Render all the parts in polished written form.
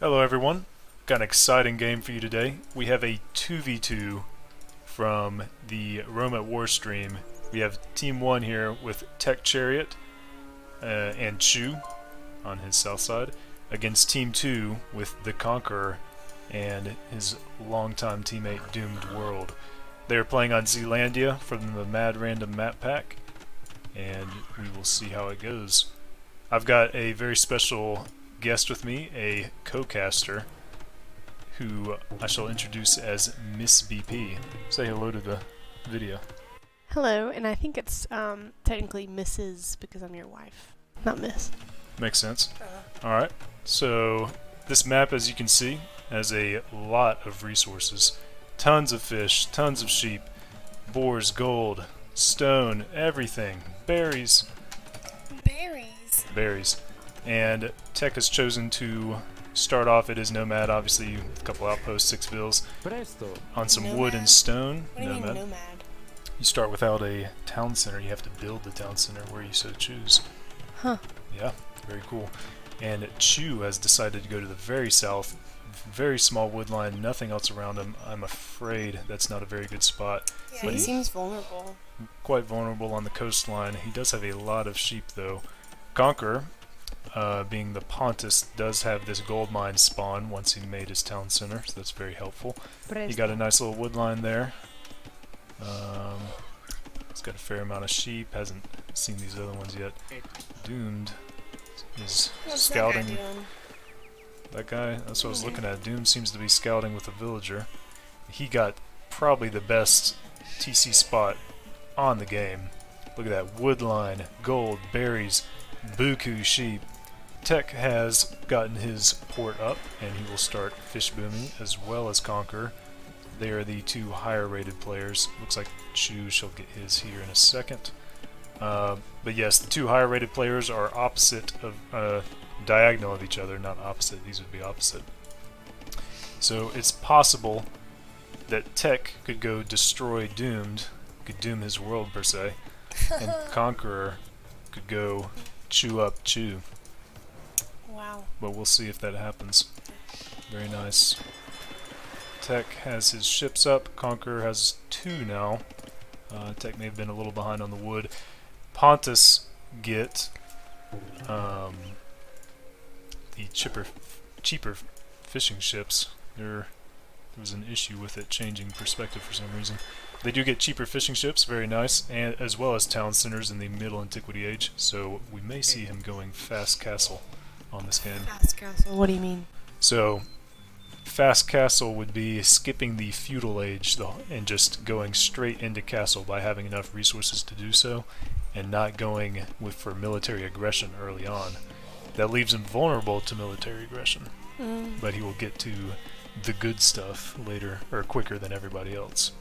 Hello everyone, got an exciting game for you today. We have a 2v2 from the Rome at War stream. We have Team 1 here with Tech Chariot and Chu on his south side against Team 2 with the Conqueror and his longtime teammate Doomed World. They are playing on Zealandia from the Mad Random Map Pack, and we will see how it goes. I've got a very special guest with me, a co-caster, who I shall introduce as Miss BP. Say hello to the video. Hello, and I think it's technically Mrs. because I'm your wife, not Miss. Makes sense. Alright, so this map, as you can see, has a lot of resources. Tons of fish, tons of sheep, boars, gold, stone, everything. Berries. Berries. And Tech has chosen to start off at his nomad, obviously with a couple outposts, 6 villas, on some Nomad? wood and stone. What do you mean nomad? You start without a town center. You have to build the town center where you so choose. Huh. Yeah, very cool. And Chu has decided to go to the very south. Very small wood line, nothing else around him. I'm afraid that's not a very good spot. Yeah, But he seems vulnerable. quite vulnerable on the coastline. He does have a lot of sheep though. Conqueror, being the Pontus, does have this gold mine spawn once he made his town center, so that's very helpful. He got a nice little wood line there. He's got a fair amount of sheep, hasn't seen these other ones yet. Doomed is scouting. That guy, that's what I was looking at. Doom seems to be scouting with a villager. He got probably the best TC spot on the game. Look at that, wood line, gold, berries, buku sheep. Tech has gotten his port up, and he will start fish booming as well as Conqueror. They are the two higher rated players. Looks like Chu shall get his here in a second. But yes, the two higher rated players are opposite of, diagonal of each other, not opposite. These would be opposite. So it's possible that Tech could go destroy Doomed, could doom his world per se, and Conqueror could go chew up Chu. Wow. But we'll see if that happens. Very nice. Tech has his ships up. Conqueror has 2 now. Tech may have been a little behind on the wood. Pontus get the cheaper fishing ships. There was an issue with it changing perspective for some reason. They do get cheaper fishing ships, very nice, and as well as town centers in the Middle Antiquity Age. So we may see him going fast castle on this game. Fast castle. What do you mean? So fast castle would be skipping the feudal age and just going straight into castle by having enough resources to do so, and not going for military aggression early on. That leaves him vulnerable to military aggression, but he will get to the good stuff later, or quicker than everybody else.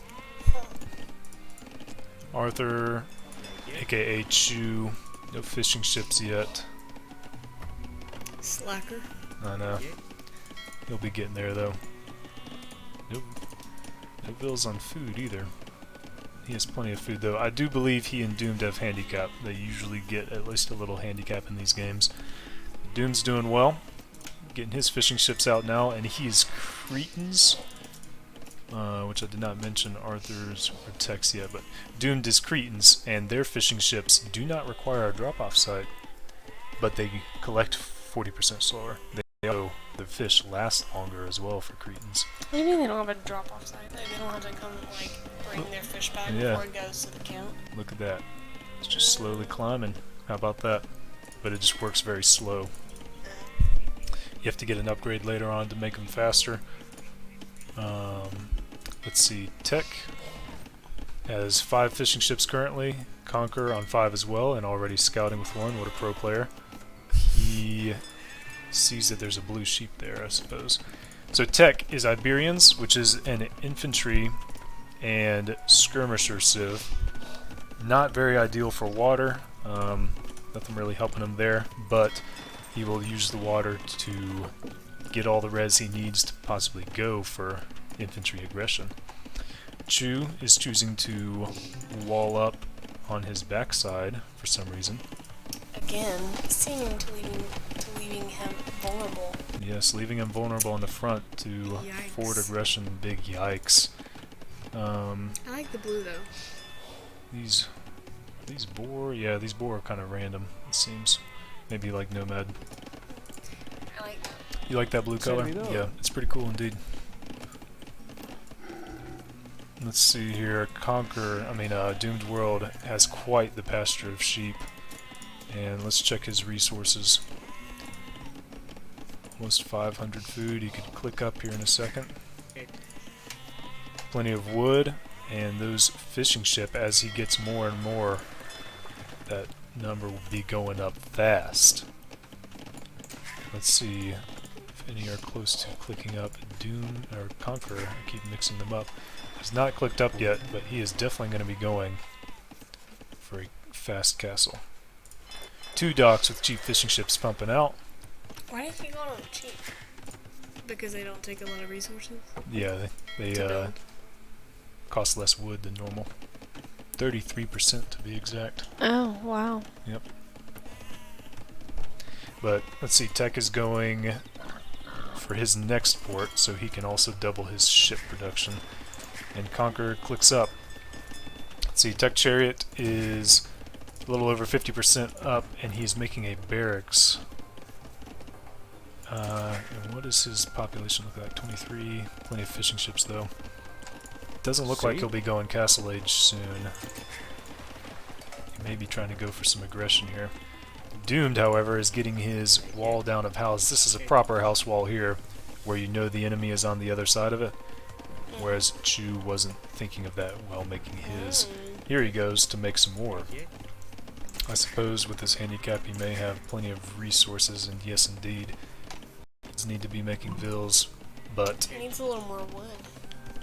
Arthur, aka Chu, no fishing ships yet. Slacker. I know. He'll be getting there though. Nope. No bills on food either. He has plenty of food though. I do believe he and Doomed have handicap. They usually get at least a little handicap in these games. Doom's doing well. Getting his fishing ships out now, and he's Cretans, which I did not mention Arthur's or Tech's yet, but Doomed is Cretans, and their fishing ships do not require a drop-off site, but they collect 40% slower. The fish last longer as well for Cretans. What do you mean they don't have a drop-off site? Like, they don't have to come, bring their fish back before it goes to the count? Look at that. It's just slowly climbing. How about that? But it just works very slow. You have to get an upgrade later on to make them faster. Let's see. Tech has 5 fishing ships currently. Conqueror on 5 as well, and already scouting with 1. What a pro player. He sees that there's a blue sheep there, I suppose. So Tech is Iberians, which is an infantry and skirmisher civ. Not very ideal for water. Nothing really helping him there, but he will use the water to get all the res he needs to possibly go for infantry aggression. Chu is choosing to wall up on his backside for some reason. Again, seeming to leaving him vulnerable. Yes, leaving him vulnerable on the front to Yikes. forward aggression. Big yikes. I like the blue though. These boar, yeah, these boar are kind of random. It seems, maybe like nomad. I like that. You like that blue color? Yeah, it's pretty cool indeed. Let's see here. Doomed World has quite the pasture of sheep, and let's check his resources. Almost 500 food. You could click up here in a second. Plenty of wood, and those fishing ship, as he gets more and more, that number will be going up fast. Let's see if any are close to clicking up. Doom or Conqueror, I keep mixing them up. He's not clicked up yet, but he is definitely going to be going for a fast castle. 2 docks with cheap fishing ships pumping out. Why do you keep going on cheap? Because they don't take a lot of resources? Yeah, they cost less wood than normal. 33% to be exact. Oh, wow. Yep. But let's see, Tech is going for his next port, so he can also double his ship production. And Conqueror clicks up. Let's see, Tech Chariot is a little over 50% up, and he's making a barracks. And what does his population look like? 23. Plenty of fishing ships, though. Doesn't look like he'll be going Castle Age soon. He may be trying to go for some aggression here. Doomed, however, is getting his wall down of house. This is a proper house wall here, where you know the enemy is on the other side of it. Whereas Chu wasn't thinking of that while making his. Here he goes to make some more. I suppose with his handicap he may have plenty of resources, and yes indeed, does need to be making vills, but... He needs a little more wood.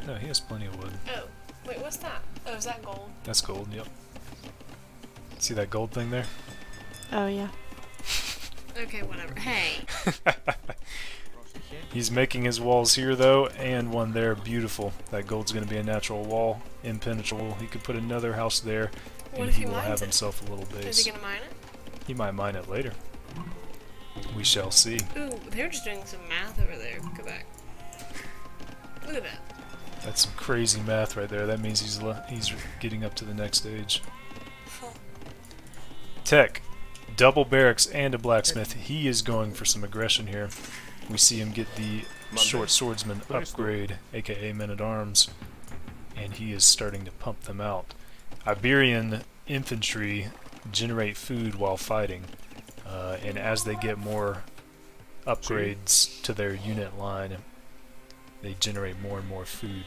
No, he has plenty of wood. Oh, wait, what's that? Oh, is that gold? That's gold, yep. See that gold thing there? Oh, yeah. Okay, whatever. Hey! He's making his walls here, though, and one there. Beautiful. That gold's going to be a natural wall. Impenetrable. He could put another house there, What and if he he will mines have it? himself a little Is base. he gonna mine it? He might mine it later. We shall see. Ooh, they're just doing some math over there. Go back. Look at that. That's some crazy math right there. That means he's getting up to the next stage. Tech, double barracks and a blacksmith. He is going for some aggression here. We see him get the short swordsman upgrade, aka men-at-arms, and he is starting to pump them out. Iberian infantry generate food while fighting, and as they get more upgrades to their unit line, they generate more and more food.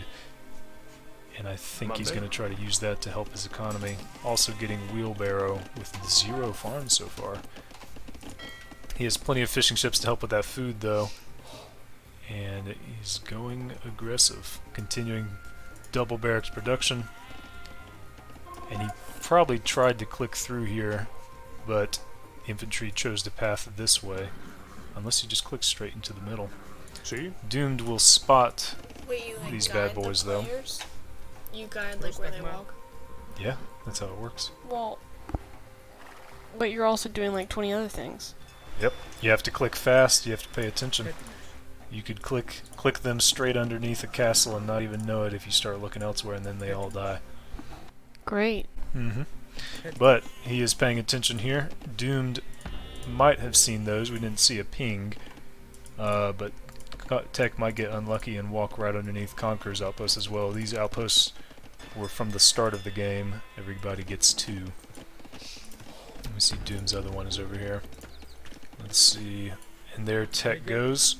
And I think he's going to try to use that to help his economy. Also getting wheelbarrow with 0 farms so far. He has plenty of fishing ships to help with that food, though. And he's going aggressive. Continuing double barracks production. And he probably tried to click through here, but infantry chose the path this way. Unless he just clicks straight into the middle. See? Doomed will spot Wait, you like these guide bad boys, the though. players? You guide like where they walk? Yeah, that's how it works. Well, but you're also doing like 20 other things. Yep. You have to click fast, you have to pay attention. You could click them straight underneath a castle and not even know it if you start looking elsewhere, and then they all die. Great. But he is paying attention here. Doomed might have seen those. We didn't see a ping. But Tech might get unlucky and walk right underneath Conqueror's outpost as well. These outposts were from the start of the game. Everybody gets 2. Let me see, Doom's other one is over here. Let's see. And there Tech goes.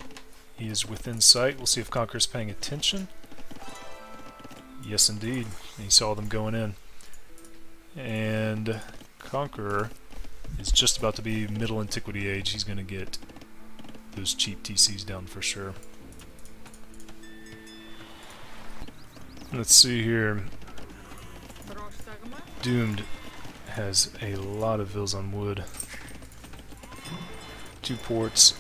He is within sight. We'll see if Conqueror's paying attention. Yes, indeed. He saw them going in. And Conqueror is just about to be Middle Antiquity Age. He's going to get those cheap TCs down for sure. Let's see here. Doomed has a lot of vills on wood. 2 ports.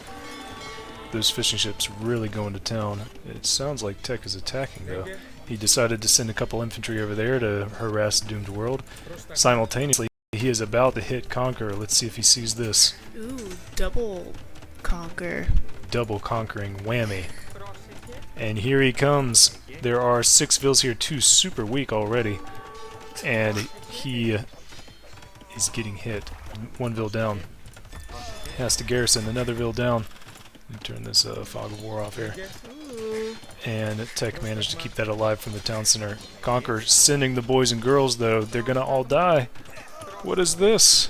Those fishing ships really going to town. It sounds like Tech is attacking, though. He decided to send a couple infantry over there to harass Doomed World. Simultaneously, he is about to hit Conqueror. Let's see if he sees this. Ooh, double conquer. double conquering whammy. And here he comes. There are 6 vills here, 2 super weak already. And he is getting hit. 1 vill down. Has to garrison, another vill down. Let me turn this fog of war off here. And Tech managed to keep that alive from the town center. Conquer sending the boys and girls, though. They're gonna all die. What is this?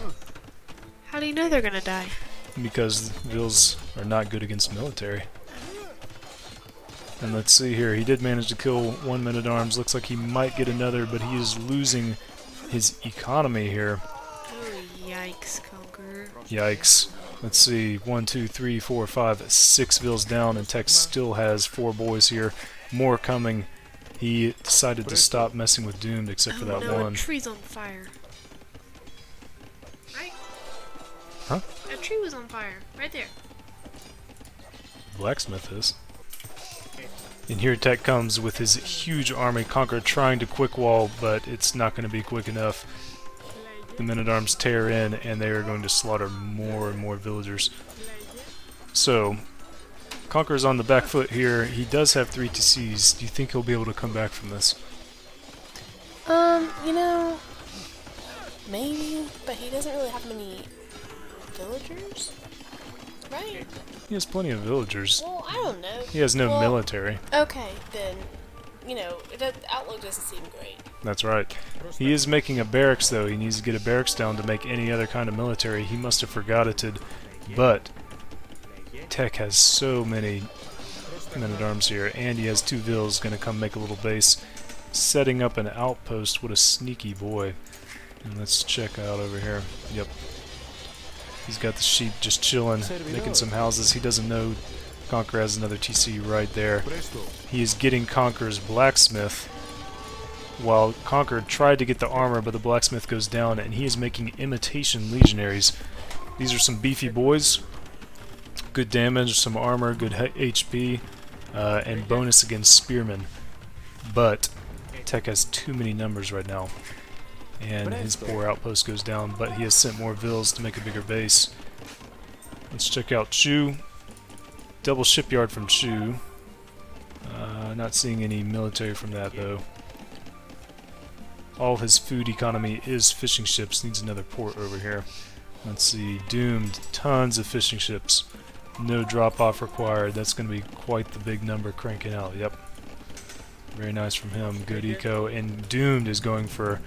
How do you know they're gonna die? Because vills are not good against military. And let's see here. He did manage to kill 1 man-at-arms. Looks like he might get another, but he is losing his economy here. Oh, yikes, Conqueror. Yikes. Let's see. 1, 2, 3, 4, 5, 6 vills down, and Tech still has 4 boys here. More coming. He decided to stop messing with Doomed, except for that no, one. A tree's on fire. Right? Huh? A tree was on fire. Right there. Blacksmith is. And here Tech comes with his huge army. Conquer trying to quick wall, but it's not going to be quick enough. The men-at-arms tear in, and they are going to slaughter more and more villagers. So, Conqueror's on the back foot here. He does have 3 TCs. Do you think he'll be able to come back from this? You know, maybe, but he doesn't really have many villagers, right? He has plenty of villagers. Well, I don't know. He has no Well, military. Okay, then, you know, the outlook doesn't seem great. That's right. He is making a barracks, though. He needs to get a barracks down to make any other kind of military. He must have forgot it, but Tech has so many men-at-arms here, and he has 2 vills going to come make a little base. Setting up an outpost. What a sneaky boy. And let's check out over here. Yep. He's got the sheep just chilling, making some houses. He doesn't know Conqueror has another TC right there. He is getting Conqueror's blacksmith, while Conqueror tried to get the armor, but the blacksmith goes down, and he is making imitation legionaries. These are some beefy boys. Good damage, some armor, good HP, and bonus against spearmen. But Tech has too many numbers right now, and his poor outpost goes down, but he has sent more vills to make a bigger base. Let's check out Chu. Double shipyard from Chu. Not seeing any military from that, though. All his food economy is fishing ships. Needs another port over here. Let's see. Doomed. Tons of fishing ships. No drop-off required. That's going to be quite the big number cranking out. Yep. Very nice from him. Good eco. And Doomed is going for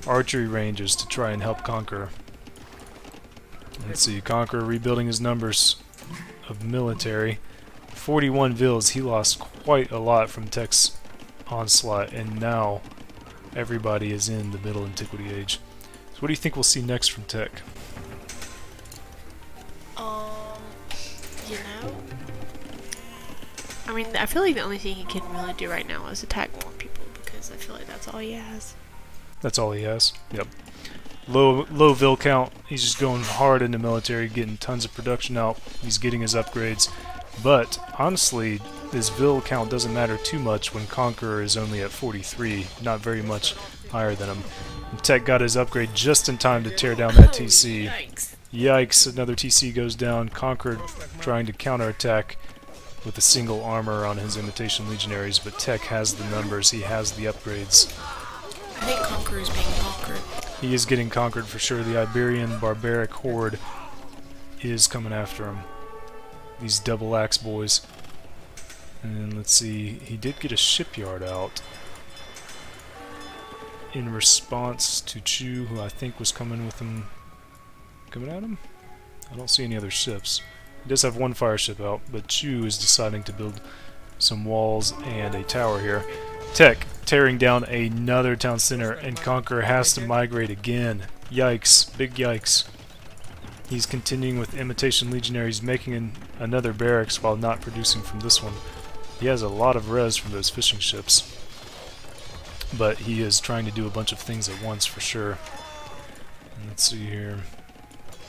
archery ranges to try and help Conqueror. Let's see. Conqueror rebuilding his numbers of military. 41 vills. He lost quite a lot from Tech's onslaught, and now everybody is in the Middle Antiquity Age. So what do you think we'll see next from Tech? You know? I mean, I feel like the only thing he can really do right now is attack more people, because I feel like that's all he has. That's all he has? Yep. Low vill count. He's just going hard into military, getting tons of production out. He's getting his upgrades. But, honestly, his vill count doesn't matter too much when Conqueror is only at 43. Not very much higher than him. And Tech got his upgrade just in time to tear down that TC. Yikes. Yikes, another TC goes down. Conqueror trying to counterattack with a single armor on his imitation legionaries, but Tech has the numbers, he has the upgrades. I think Conqueror is being conquered. He is getting conquered for sure. The Iberian barbaric horde is coming after him. These double axe boys. And let's see, he did get a shipyard out in response to Chu, who I think was coming with him. Coming at him? I don't see any other ships. He does have one fire ship out, but Chu is deciding to build some walls and a tower here. Tech tearing down another town center, and Conqueror has to migrate again. Yikes. Big yikes. He's continuing with imitation legionaries, making another barracks while not producing from this one. He has a lot of res from those fishing ships, but he is trying to do a bunch of things at once for sure. And let's see here.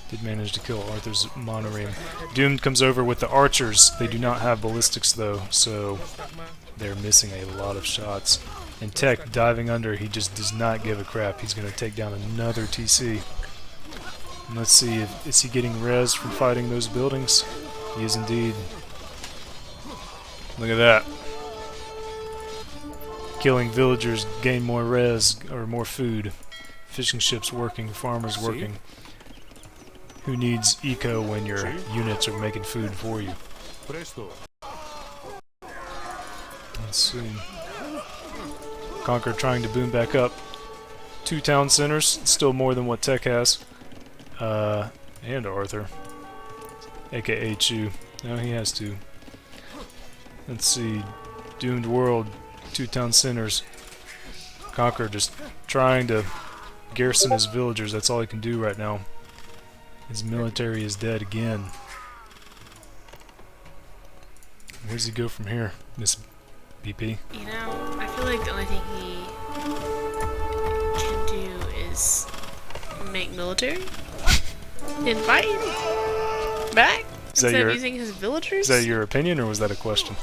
Did manage to kill Arthur's monoreme. Doomed comes over with the archers. They do not have ballistics though, so they're missing a lot of shots. And Tech diving under, he just does not give a crap. He's going to take down another TC. And let's see, is he getting res from fighting those buildings? He is indeed. Look at that. Killing villagers gain more res, or more food. Fishing ships working, farmers working. Who needs eco when your units are making food for you? Let's see. Conquer trying to boom back up. 2 town centers, still more than what Tech has. And Arthur. AKA Chu. No, he has 2. Let's see. Doomed World, 2 town centers. Conquer just trying to garrison his villagers. That's all he can do right now. His military is dead again. Where does he go from here, Miss BP? You know, I feel like the only thing he can do is make military and fight back instead of using his villagers. Is that your opinion, or was that a question?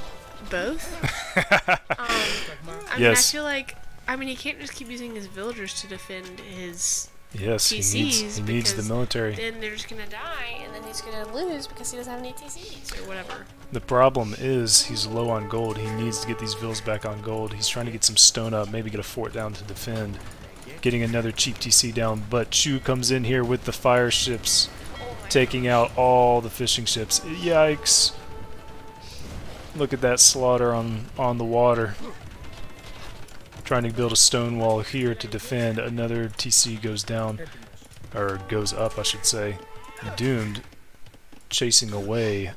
Both. I mean, I feel like, he can't just keep using his villagers to defend his TCs. He needs the military. Then they're just gonna die, and then he's gonna lose because he doesn't have any TCs or whatever. The problem is he's low on gold. He needs to get these vills back on gold. He's trying to get some stone up, maybe get a fort down to defend. Getting another cheap TC down, but Chu comes in here with the fire ships, taking out all the fishing ships. Yikes! Look at that slaughter on the water. Trying to build a stone wall here to defend. Another TC goes down, or goes up, I should say. Doomed, chasing away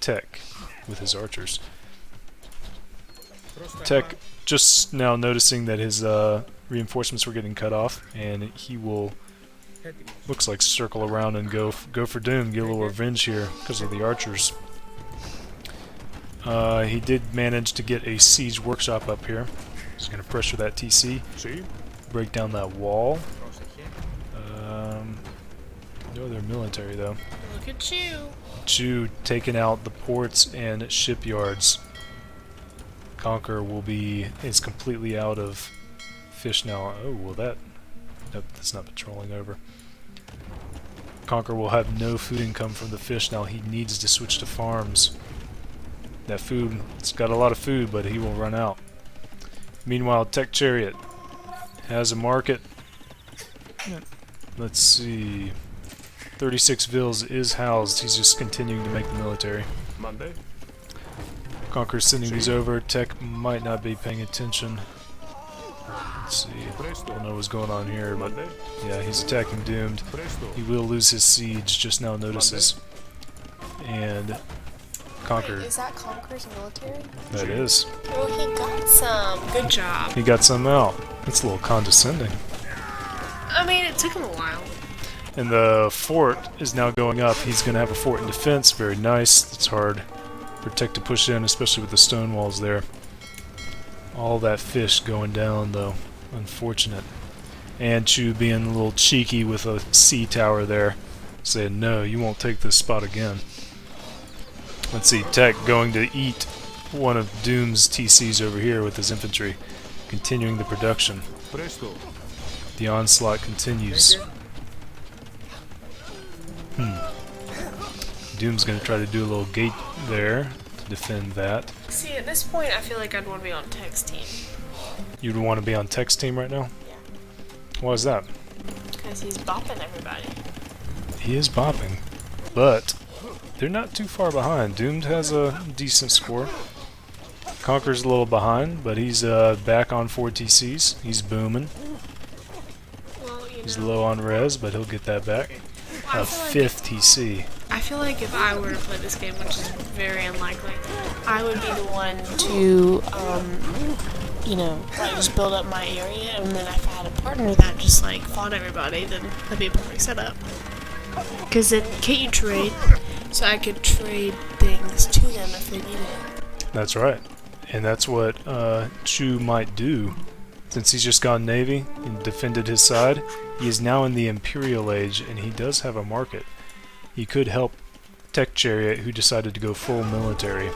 Tech with his archers. Tech just now noticing that his reinforcements were getting cut off, and he will, looks like, circle around and go for Doom, get a little revenge here because of the archers. He did manage to get a siege workshop up here. He's going to pressure that TC, break down that wall. No other military though. Look at Chu. Chu taking out the ports and shipyards. Conquer is completely out of fish now. Oh, well nope, that's not patrolling over. Conquer will have no food income from the fish now. He needs to switch to farms. That food, it's got a lot of food, but he will run out. Meanwhile, Tech Chariot has a market. Let's see. 36 vills is housed. He's just continuing to make the military. Conquer's sending these over. Tech might not be paying attention. Let's see. I don't know what's going on here, but yeah, he's attacking Doomed. He will lose his siege, just now notices. And Conquer. Wait, is that Conquer's military? That is. Oh, he got some. Good job. He got some out. It's a little condescending. I mean, it took him a while. And the fort is now going up. He's going to have a fort in defense. Very nice. It's hard for Tech to push in, especially with the stone walls there. All that fish going down, though. Unfortunate. And Chu being a little cheeky with a sea tower there, saying, no, you won't take this spot again. Let's see, Tech going to eat one of Doom's TCs over here with his infantry, continuing the production. The onslaught continues. Doom's going to try to do a little gate there to defend that. See, at this point, I feel like I'd want to be on Tech's team. You'd want to be on Tech's team right now? Yeah. Why is that? Because he's bopping everybody. He is bopping, but they're not too far behind. Doomed has a decent score. Conquer's a little behind, but he's back on 4 TCs. He's booming. Well, He's low on res, but he'll get that back. A 5th TC. I feel like if I were to play this game, which is very unlikely, I would be the one to, like just build up my area, and then if I had a partner that just like fought everybody, then that'd be a perfect setup. Because then can't you trade? So I could trade things to them if they needed it. That's right. And that's what Chu might do. Since he's just gone Navy and defended his side, he is now in the Imperial Age, and he does have a market. He could help Tech Chariot, who decided to go full military,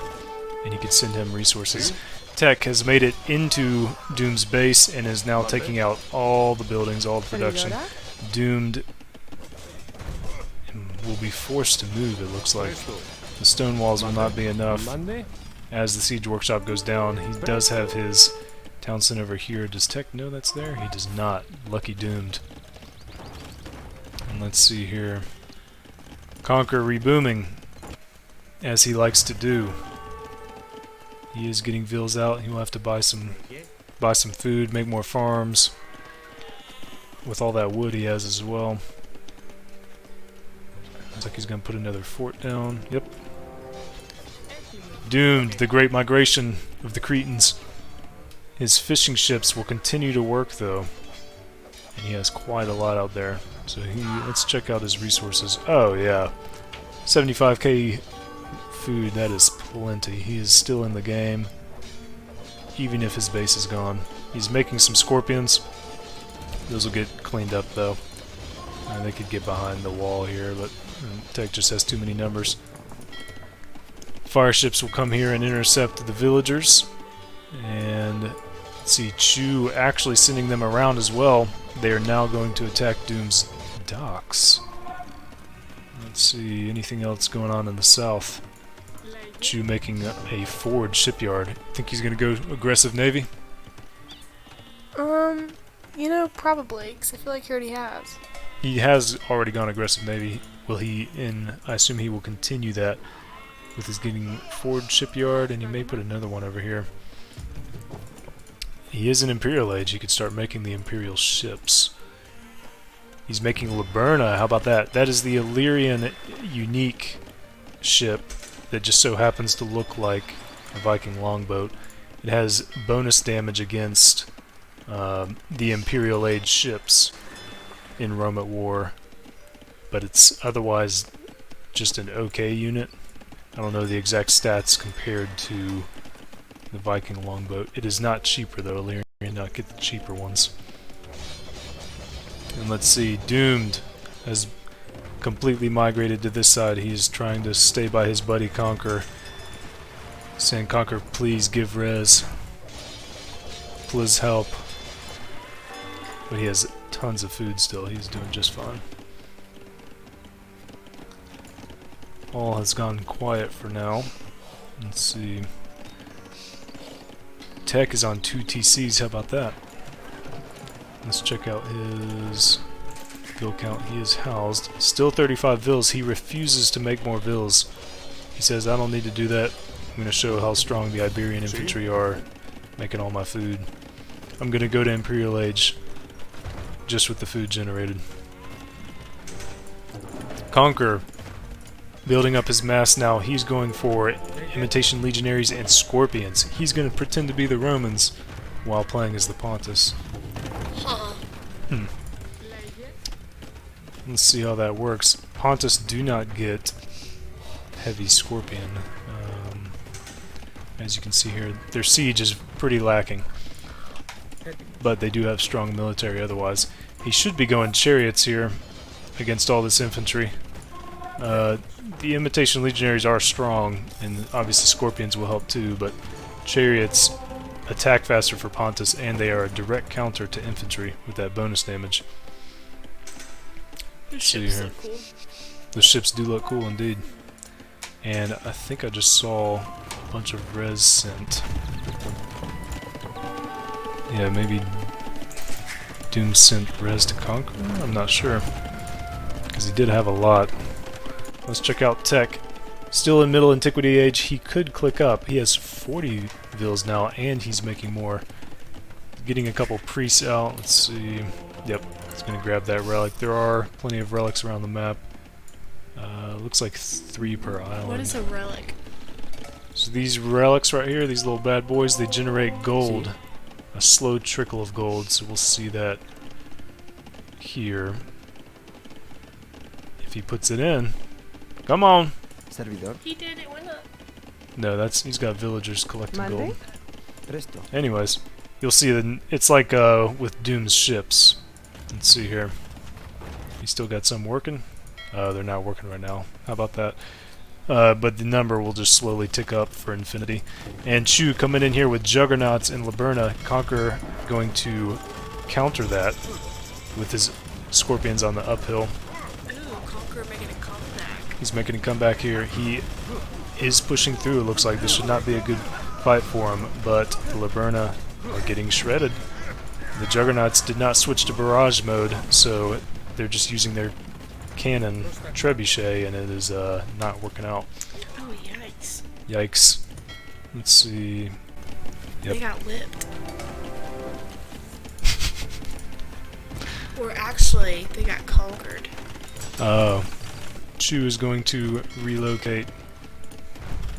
and he could send him resources. Tech has made it into Doom's base and is now taking out all the buildings, all the production. Doomed will be forced to move, it looks like. The stone walls will not be enough. as the siege workshop goes down. He does have his town center over here. Does Tech know that's there? He does not. Lucky Doomed. And let's see here. Conquer rebooming, as he likes to do. He is getting vills out. He will have to buy some food, make more farms with all that wood he has as well. Looks like he's going to put another fort down. Yep. Doomed, the great migration of the Cretans. His fishing ships will continue to work though, and he has quite a lot out there. So let's check out his resources. Oh yeah, 75k food, that is plenty. He is still in the game, even if his base is gone. He's making some scorpions. Those will get cleaned up though. They could get behind the wall here, but Tech just has too many numbers. Fire ships will come here and intercept the villagers. And let's see, Chu actually sending them around as well. They are now going to attack Doom's docks. Let's see, anything else going on in the south? Chu making a forward shipyard. Think he's going to go aggressive navy? You know, probably, because I feel like he already has. He has already gone aggressive navy. Will he, I assume he will continue that with his getting forward shipyard, and he may put another one over here. He is an Imperial Age. He could start making the Imperial ships. He's making Liburna. How about that? That is the Illyrian unique ship that just so happens to look like a Viking longboat. It has bonus damage against the Imperial Age ships in Rome at War, but it's otherwise just an okay unit. I don't know the exact stats compared to the Viking longboat. It is not cheaper though. Illyrian not get the cheaper ones. And let's see, Doomed has completely migrated to this side. He's trying to stay by his buddy Conquer, saying, Conquer, please give res. Please help. But he has tons of food still. He's doing just fine. All has gone quiet for now. Let's see. Tech is on 2 TCs. How about that? Let's check out his vill count. He is housed. Still 35 vills. He refuses to make more vills. He says, I don't need to do that. I'm going to show how strong the Iberian infantry are, making all my food. I'm going to go to Imperial Age just with the food generated. Conquer, building up his mass now. He's going for imitation legionaries and scorpions. He's going to pretend to be the Romans while playing as the Pontus. Let's see how that works. Pontus do not get heavy scorpion. As you can see here, their siege is pretty lacking, but they do have strong military otherwise. He should be going chariots here against all this infantry. The imitation legionaries are strong, and obviously scorpions will help too, but chariots attack faster for Pontus, and they are a direct counter to infantry with that bonus damage. The ships look cool. The ships do look cool indeed. And I think I just saw a bunch of res sent. Yeah, maybe Doom sent res to Conquer? I'm not sure, because he did have a lot. Let's check out Tech. Still in Middle Antiquity Age. He could click up. He has 40 vills now, and he's making more. Getting a couple priests out. Let's see. Yep, he's going to grab that relic. There are plenty of relics around the map. Looks like 3 per island. What is a relic? So these relics right here, these little bad boys, they generate gold. A slow trickle of gold, so we'll see that here. If he puts it in. Come on! Servidor. He did it, why not? No, he's got villagers collecting gold. Presto. Anyways, you'll see that it's like with Doom's ships. Let's see here. He's still got some working. They're not working right now. How about that? But the number will just slowly tick up for infinity. And Chu coming in here with Juggernauts and Liburna. Conquer going to counter that with his scorpions on the uphill. Ooh, Conqueror making a comeback. He's making a comeback here. He is pushing through. It looks like this should not be a good fight for him, but the Laberna are getting shredded. The Juggernauts did not switch to barrage mode, so they're just using their cannon trebuchet, and it is not working out. Oh, yikes. Yikes. Let's see. Yep. They got whipped. Or actually, they got conquered. Chu is going to relocate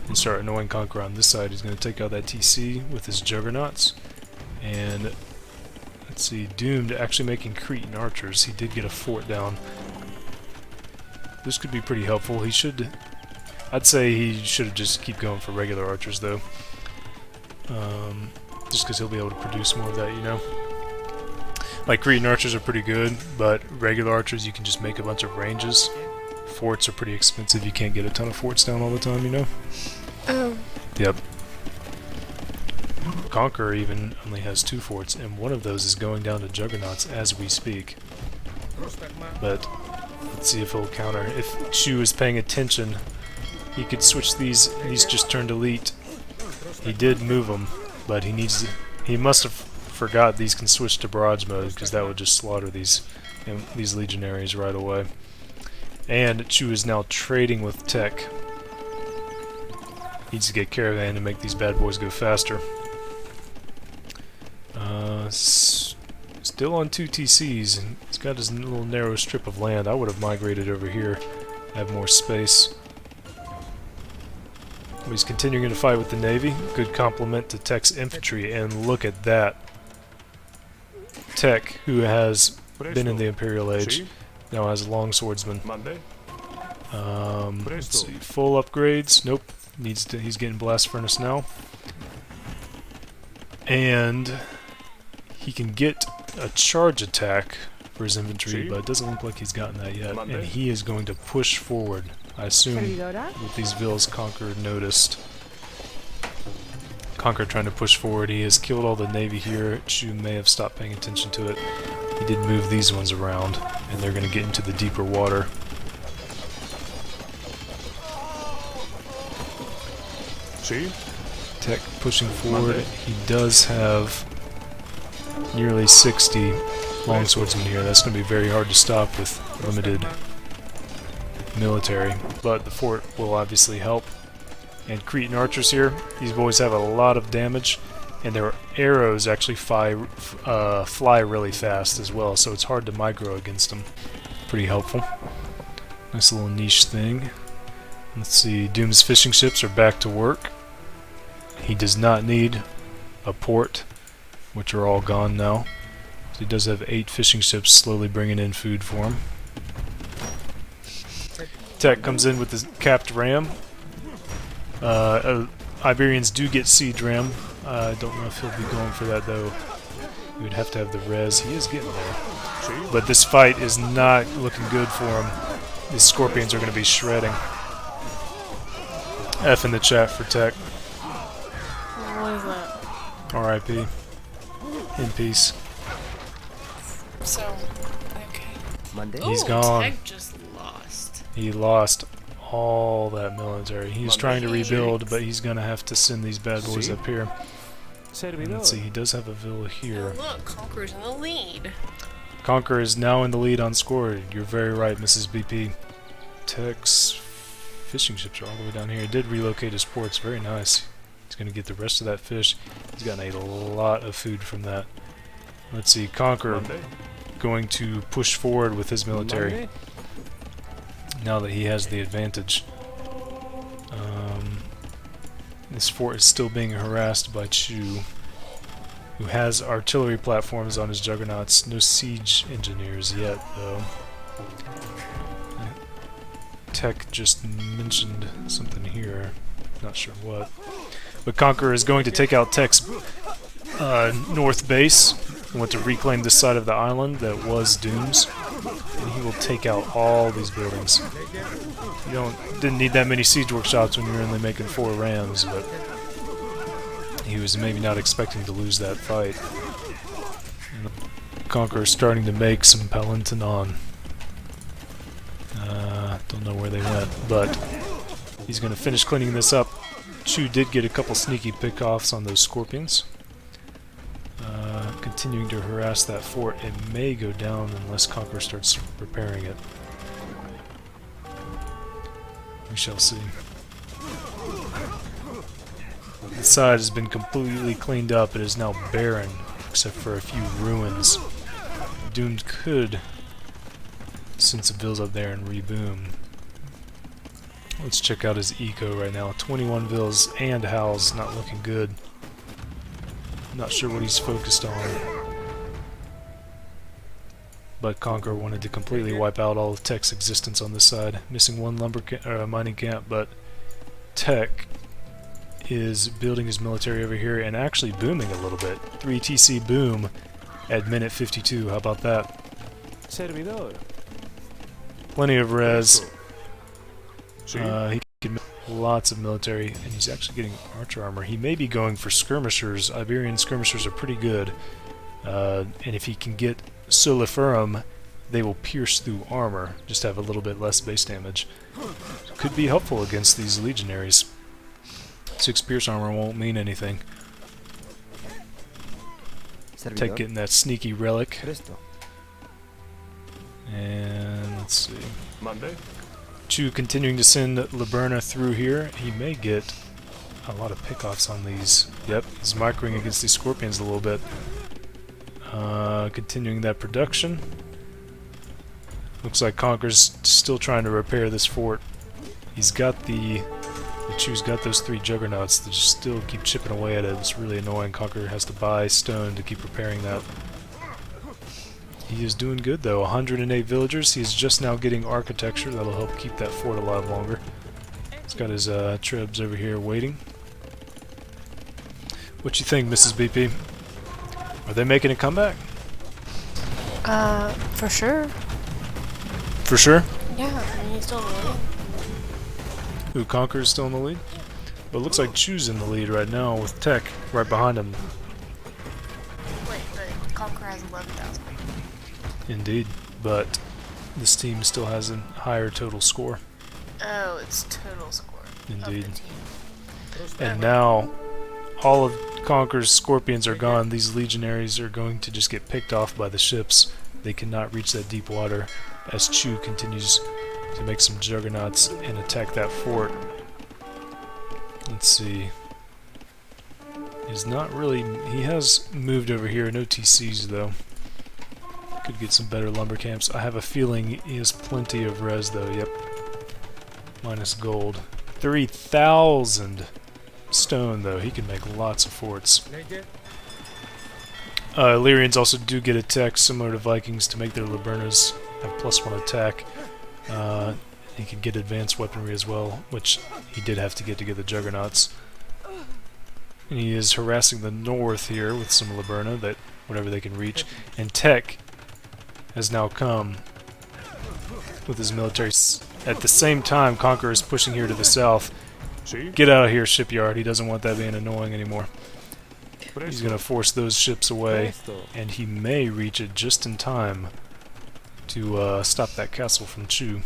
and start annoying Conqueror on this side. He's going to take out that TC with his Juggernauts. And let's see, Doomed actually making Cretan archers. He did get a fort down. This could be pretty helpful. He should... I'd say he should have just keep going for regular archers though. Just because he'll be able to produce more of that, you know. Like, Cretan archers are pretty good, but regular archers you can just make a bunch of ranges. Forts are pretty expensive. You can't get a ton of forts down all the time, you know. Oh. Yep. Conqueror even only has 2 forts, and one of those is going down to Juggernauts as we speak. But let's see if he'll counter. If Chu is paying attention, he could switch these. These just turned elite. He did move them, but he must have forgot these can switch to barrage mode, because that would just slaughter these legionaries right away. And Chu is now trading with Tech. Needs to get caravan to make these bad boys go faster. Still on 2 TCs, and he's got his little narrow strip of land. I would have migrated over here, have more space. But he's continuing to fight with the Navy. Good compliment to Tech's infantry, and look at that. Tech, who has been in the Imperial Age, now has a longswordsman. Let's see, full upgrades. Nope, he's getting blast furnace now. And he can get a charge attack for his infantry, but it doesn't look like he's gotten that yet. And he is going to push forward. I assume with these villas Conqueror noticed. Conqueror trying to push forward. He has killed all the navy here. Chu may have stopped paying attention to it. He did move these ones around, and they're going to get into the deeper water. See? Tech pushing forward. He does have nearly 60 longswordsmen here. That's going to be very hard to stop with limited military, but the fort will obviously help. And Cretan archers here, these boys have a lot of damage, and their arrows actually fly really fast as well, so it's hard to micro against them. Pretty helpful. Nice little niche thing. Let's see, Doom's fishing ships are back to work. He does not need a port, which are all gone now. So he does have 8 fishing ships slowly bringing in food for him. Tech comes in with his capped ram. Iberians do get siege ram. I don't know if he'll be going for that though. He would have to have the res. He is getting there. But this fight is not looking good for him. These scorpions are going to be shredding. F in the chat for Tech. What is that? R.I.P. In peace. So, okay. He's Ooh, gone. Tech just lost. He lost all that military. He's trying to rebuild, but he's going to have to send these bad boys up here. And let's see, he does have a villa here. Oh, look, Conqueror's in the lead. Conqueror is now in the lead on score. You're very right, Mrs. BP. Tech's fishing ships are all the way down here. He did relocate his ports. Very nice. He's going to get the rest of that fish. He's gotten a lot of food from that. Let's see, Conqueror going to push forward with his military now that he has the advantage. This fort is still being harassed by Chu, who has artillery platforms on his juggernauts. No siege engineers yet, though. Tech just mentioned something here. Not sure what. But Conqueror is going to take out Tech's north base. He wants to reclaim this side of the island that was Doom's. And he will take out all these buildings. You didn't need that many siege workshops when you were only making 4 rams, but he was maybe not expecting to lose that fight. Conqueror starting to make some Palintonon. Don't know where they went, but He's going to finish cleaning this up. Chu did get a couple sneaky pickoffs on those scorpions. Continuing to harass that fort. It may go down unless Conqueror starts repairing it. We shall see. The side has been completely cleaned up. It is now barren, except for a few ruins. Doomed could send some vills up there and reboom. Let's check out his eco right now. 21 vills and howls, not looking good. Not sure what he's focused on. But Conqueror wanted to completely wipe out all of Tech's existence on this side. Missing one mining camp, but Tech is building his military over here and actually booming a little bit. 3 TC boom at minute 52. How about that? Servidor. Plenty of res. He can make lots of military, and he's actually getting archer armor. He may be going for skirmishers. Iberian skirmishers are pretty good. And if he can get soliferum, they will pierce through armor, just have a little bit less base damage. Could be helpful against these legionaries. 6 pierce armor won't mean anything. Tech getting that sneaky relic. And let's see. Monday. Chu continuing to send Laberna through here. He may get a lot of pickoffs on these. Yep, he's microing against these scorpions a little bit. Continuing that production. Looks like Conqueror's still trying to repair this fort. He's got the Chu's got those 3 juggernauts that just still keep chipping away at it. It's really annoying. Conqueror has to buy stone to keep repairing that. He is doing good though. 108 villagers. He's just now getting architecture. That'll help keep that fort alive longer. He's got his trebs over here waiting. What you think, Mrs. BP? Are they making a comeback? For sure. For sure? Yeah, I mean, he's still really. Who, Conqueror's still in the lead? Well, it looks like Chu's in the lead right now with Tech right behind him. Wait, but Conqueror has 11,000. Indeed, but this team still has a higher total score. Oh, it's total score. Indeed. Of the team. And now, all of Conqueror's scorpions are gone. These legionaries are going to just get picked off by the ships. They cannot reach that deep water as Chu continues to make some juggernauts and attack that fort. Let's see. He's not really... He has moved over here. No TCs, though. Could get some better lumber camps. I have a feeling he has plenty of res, though. Yep. Minus gold. 3,000 stone, though. He can make lots of forts. Illyrians also do get attack similar to Vikings to make their Labernas have +1 attack. He can get advanced weaponry as well, which he did have to get the Juggernauts. And he is harassing the north here with some Laberna, that whatever they can reach. And Tech has now come with his military. At the same time, Conqueror is pushing here to the south. Get out of here, shipyard. He doesn't want that being annoying anymore. He's going to force those ships away, and he may reach it just in time to stop that castle from Chu.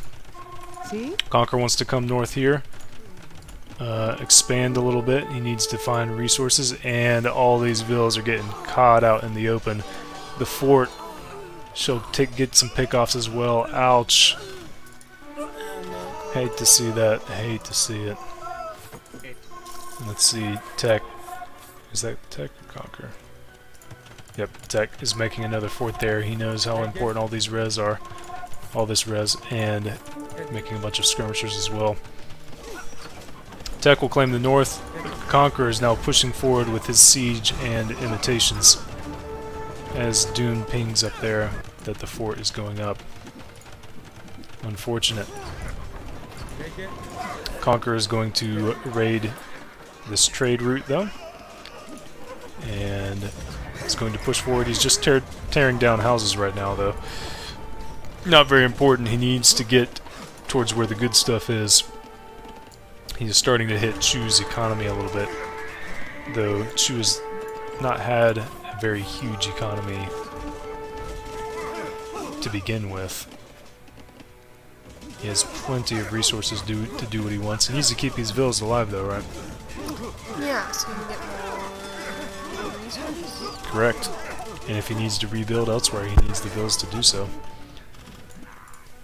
Conqueror wants to come north here, expand a little bit. He needs to find resources, and all these villas are getting caught out in the open. The fort shall get some pickoffs as well. Ouch. Hate to see that. Hate to see it. Let's see. Tech. Is that Tech or Conqueror? Yep, Tech is making another fort there. He knows how important all these res are. All this res, and making a bunch of skirmishers as well. Tech will claim the north. Conqueror is now pushing forward with his siege and imitations as Dune pings up there that the fort is going up. Unfortunate. Conqueror is going to raid this trade route though, and he's going to push forward. He's just tearing down houses right now though. Not very important. He needs to get towards where the good stuff is. He's starting to hit Chu's economy a little bit, though Chu has not had a very huge economy to begin with. He has plenty of resources to do what he wants. He needs to keep these villas alive, though, right? Yeah, so you can get more resources. Correct. And if he needs to rebuild elsewhere, he needs the villas to do so.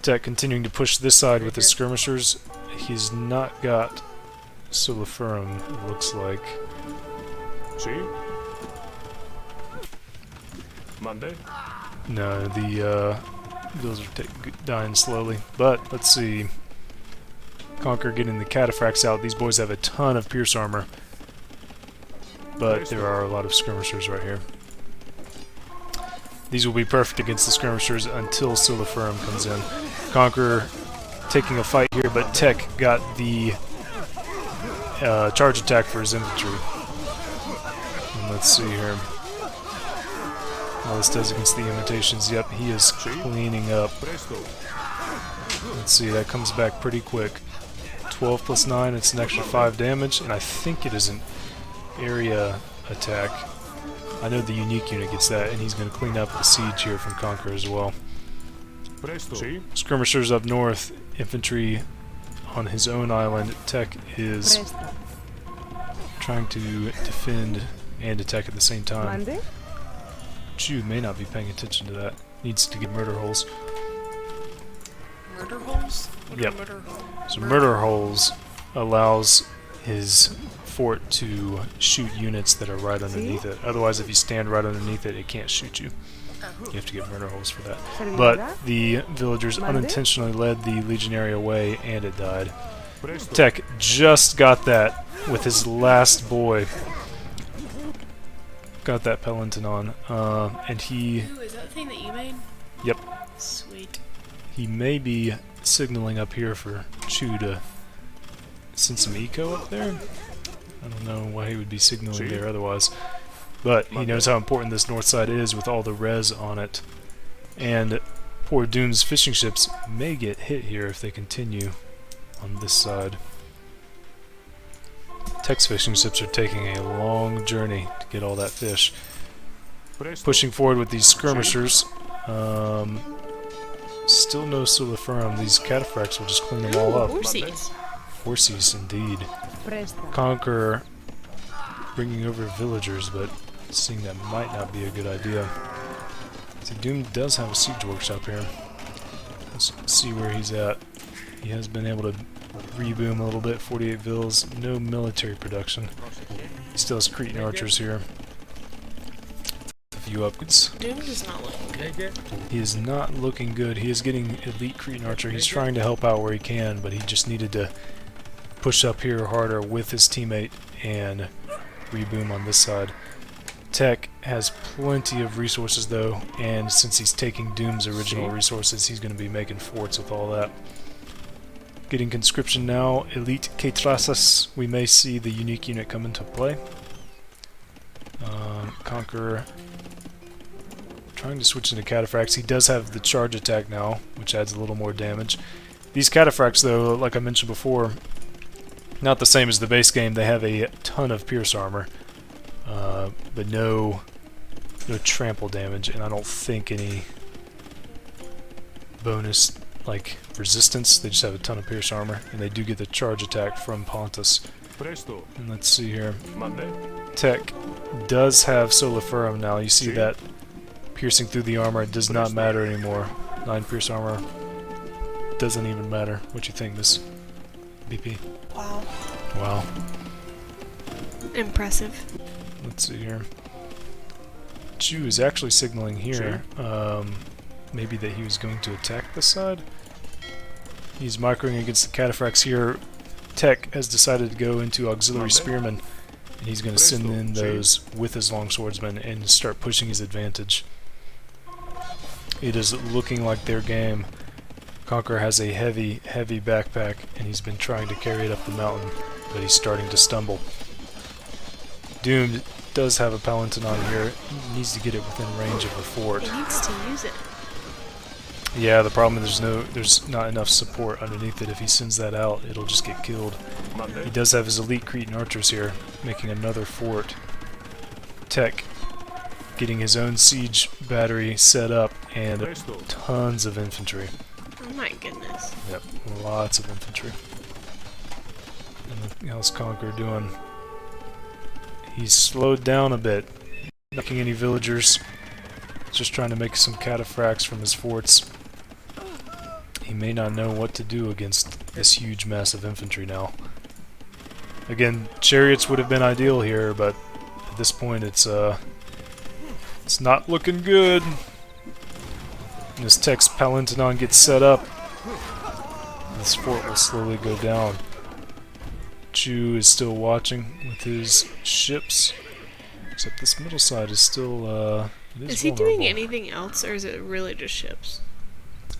Tech continuing to push this side with his skirmishers. He's not got Soliferum, it looks like. See? Monday? No, the villas are dying slowly. But, let's see. Conquer getting the cataphracts out. These boys have a ton of pierce armor. But there are a lot of skirmishers right here. These will be perfect against the skirmishers until Soliferum comes in. Conqueror taking a fight here, but Tech got the charge attack for his infantry. And let's see here how this does against the imitations. Yep, he is cleaning up. Let's see, that comes back pretty quick. 12 plus 9, it's an extra 5 damage, and I think it is an area attack. I know the unique unit gets that, and he's going to clean up the siege here from Conqueror as well. Skirmishers up north, infantry on his own island. Tech is trying to defend and attack at the same time. Chu may not be paying attention to that. Needs to get murder holes. Murder holes? What Yep. are murder holes? So murder holes allows his fort to shoot units that are right underneath it. Otherwise, if you stand right underneath it, it can't shoot you. You have to get murder holes for that. But the villagers unintentionally led the legionary away, and it died. Tech just got that with his last boy. Got that Peloton on, and he... Ooh, is that the thing that you made? Yep. Sweet. He may be signaling up here for Chu to send some eco up there. I don't know why he would be signaling there otherwise. But he knows how important this north side is with all the res on it. And poor Doom's fishing ships may get hit here if they continue on this side. Tech's fishing ships are taking a long journey to get all that fish. Pushing forward with these skirmishers. Still no Soliferum. These cataphracts will just clean them all up. Horsies. Horsies, indeed. Conqueror bringing over villagers, but seeing that might not be a good idea. See, Doom does have a siege workshop here. Let's see where he's at. He has been able to reboom a little bit, 48 vills, no military production. He still has Cretan archers here. A few upgrades. Doom does not look good. He is not looking good. He is getting elite Cretan archer. He's trying to help out where he can, but he just needed to push up here harder with his teammate and reboom on this side. Tech has plenty of resources though, and since he's taking Doom's original resources, he's going to be making forts with all that. Getting conscription now. Elite Ketrasas. We may see the unique unit come into play. Conqueror trying to switch into cataphracts. He does have the charge attack now, which adds a little more damage. These cataphracts though, like I mentioned before, not the same as the base game. They have a ton of pierce armor, but no trample damage, and I don't think any bonus like resistance. They just have a ton of pierce armor, and they do get the charge attack from Pontus. And let's see here. Tech does have Soliferum now. You see that piercing through the armor. It does not matter anymore. 9 pierce armor doesn't even matter. What you think, Miss BP? Wow. Wow. Impressive. Let's see here. Chu is actually signaling here. Maybe that he was going to attack this side. He's microing against the cataphracts here. Tech has decided to go into auxiliary spearmen, and he's going to send in those with his longswordsmen and start pushing his advantage. It is looking like their game. Conqueror has a heavy backpack, and he's been trying to carry it up the mountain, but he's starting to stumble. Doom does have a Peloton on here. He needs to get it within range of the fort. He needs to use it. Yeah, the problem is there's not enough support underneath it. If he sends that out, it'll just get killed. He does have his elite Cretan archers here, making another fort. Tech getting his own siege battery set up, and tons of infantry. my goodness. Yep, lots of infantry. And how's Conquer doing? He's slowed down a bit. Not making any villagers. Just trying to make some cataphracts from his forts. He may not know what to do against this huge mass of infantry now. Again, chariots would have been ideal here, but at this point it's not looking good. And as Tex Palintinon gets set up, this fort will slowly go down. Chu is still watching with his ships, except this middle side is still Is he doing anything else, or is it really just ships?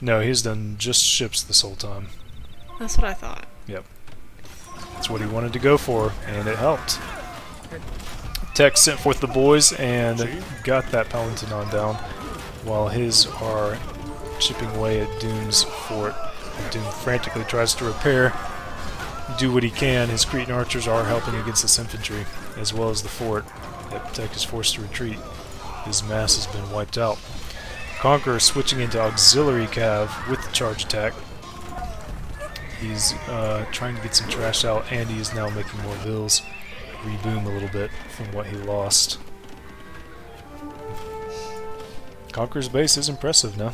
No, he's done just ships this whole time. That's what I thought. Yep. That's what he wanted to go for, and it helped. Tex sent forth the boys and got that Palintinon down, while his are chipping away at Doom's fort. Doom frantically tries to repair, do what he can. His Cretan archers are helping against this infantry, as well as the fort. That Tex is forced to retreat. His mass has been wiped out. Conqueror switching into auxiliary cav with the charge attack. He's trying to get some trash out, and he is now making more vills reboom a little bit from what he lost. Conqueror's base is impressive now.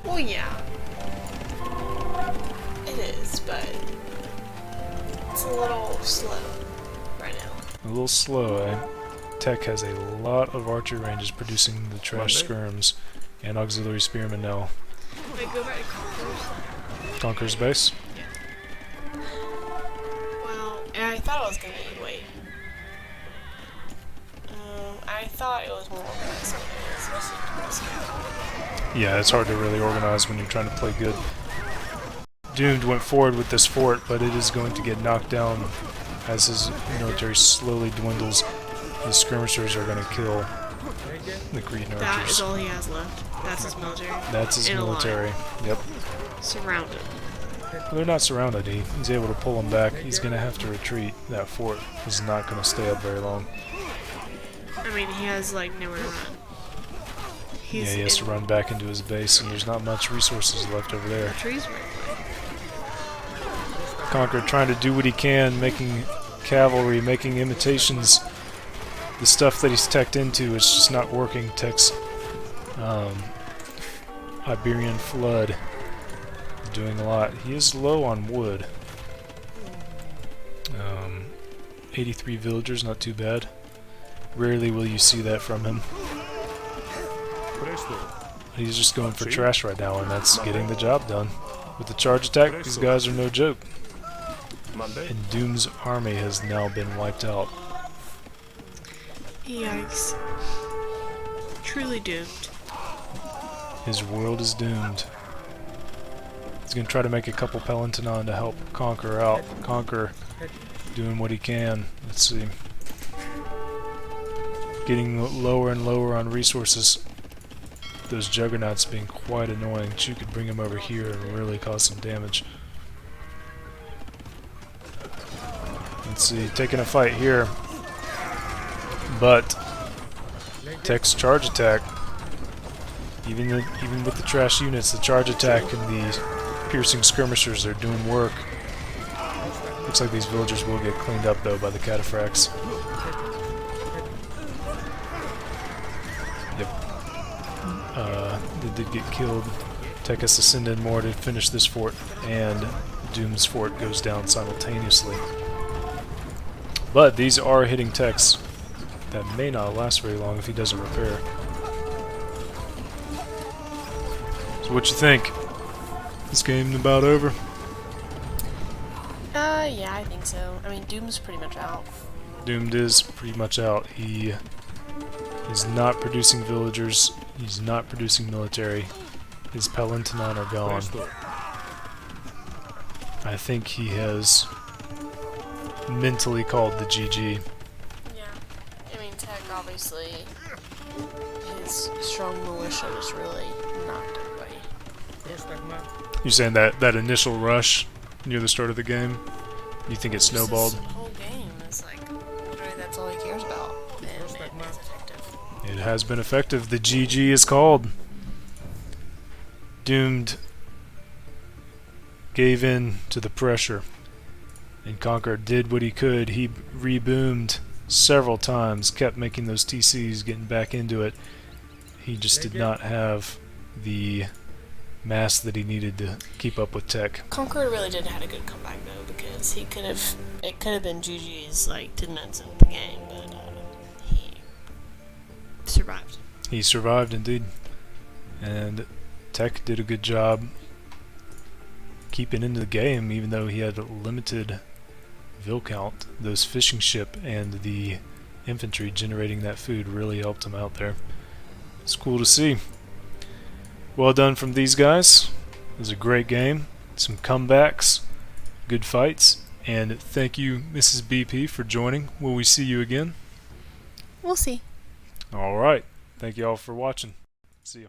Well, yeah. It is, but it's a little slow right now. A little slow, eh? Tech has a lot of archer ranges producing the trash skirms and auxiliary spearmen now. Wait, go back to Conqueror's. Conqueror's base? Yeah. Well, and I thought it was gonna be, wait. I thought it was more organized than it is. Yeah, it's hard to really organize when you're trying to play good. Doomed went forward with this fort, but it is going to get knocked down as his military slowly dwindles. His skirmishers are going to kill the Cretan archers. That is all he has left. That's his military. That's his military. Yep. Surrounded. Well, they're not surrounded. He's able to pull them back. He's going to have to retreat. That fort is not going to stay up very long. I mean, he has, like, nowhere to run. He has to run back into his base, and there's not much resources left over there. The trees were Conqueror trying to do what he can, making cavalry, making imitations. The stuff that he's teched into is just not working. Tech's Iberian Flood doing a lot. He is low on wood. 83 villagers, not too bad. Rarely will you see that from him. He's just going for trash right now, and that's getting the job done. With the charge attack, these guys are no joke. And Doom's army has now been wiped out. Yikes. Truly doomed. His world is doomed. He's going to try to make a couple Palintinon to help Conquer out. Conquer doing what he can. Let's see. Getting lower and lower on resources. Those juggernauts being quite annoying. Chu could bring him over here and really cause some damage. Let's see, taking a fight here. But Tech's charge attack, even with the trash units, the charge attack and the piercing skirmishers are doing work. Looks like these villagers will get cleaned up though by the cataphracts. Yep. They did get killed. Tech has to send in more to finish this fort, and Doom's fort goes down simultaneously. But these are hitting techs that may not last very long if he doesn't repair. So what you think? This game about over? Yeah, I think so. I mean, Doom's pretty much out. Doomed is pretty much out. He is not producing villagers. He's not producing military. His Palintinon are gone. I think he has mentally called the GG. Yeah. I mean, Tech, obviously, his strong militia was really knocked away. You're saying that initial rush near the start of the game, you think it snowballed? This whole game is like, literally, that's all he cares about. And it is effective. It has been effective. The GG is called. Doomed gave in to the pressure, and Conqueror did what he could. He reboomed several times, kept making those TCs, getting back into it. He just did not have the mass that he needed to keep up with tech. Conqueror really did have a good comeback though, because it could have been GG's like 10 minutes into the game, but he survived. He survived indeed, and Tech did a good job keeping into the game, even though he had a limited vil count. Those fishing ship and the infantry generating that food really helped him out there. It's cool to see. Well done from these guys. It was a great game. Some comebacks, good fights, and thank you, Mrs. BP, for joining. Will we see you again? We'll see. All right. Thank you all for watching. See you.